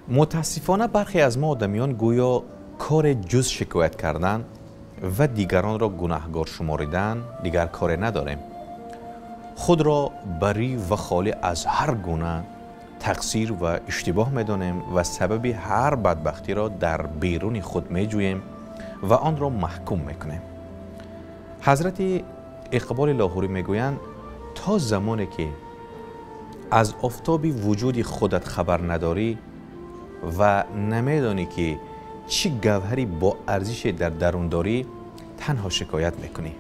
متاسفانه برخی از ما آدمیان گویا کار جز شکایت کردن و دیگران را گناهکار شماریدن دیگر کار نداریم. خود را بری و خالی از هر گونه تقصیر و اشتباه می‌دانیم و سبب هر بدبختی را در بیرون خود می‌جوییم و آن را محکوم می‌کنیم. حضرت اقبال لاهوری می‌گویند تا زمانی که از آفتاب وجود خودت خبر نداری و نمی‌دانی که چه گوهری با ارزش در درون داری، تنها شکایت می‌کنی.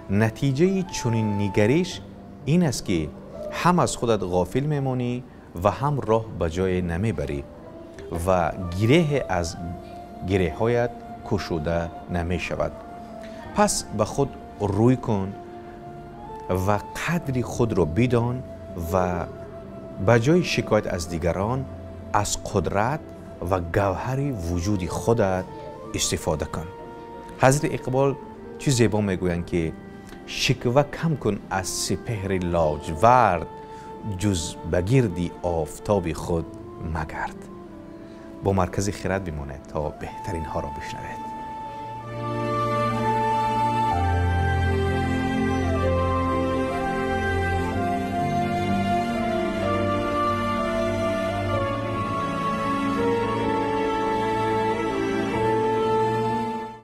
نتیجه چنین نگریش این است که هم از خودت غافل میمانی و هم راه به جای نمیبری و گره از گره‌هایت گشوده نمی شود. پس به خود روی کن و قدر خود را بدان و به جای شکایت از دیگران از قدرت و گوهر وجود خودت استفاده کن. حضرت اقبال چه زیبا میگویند که شکوه کم کن از سپهر لاجورد، جز بگردی آفتاب خود مگرد. با مرکز خرد بمانید تا بهترین ها را بشنوید.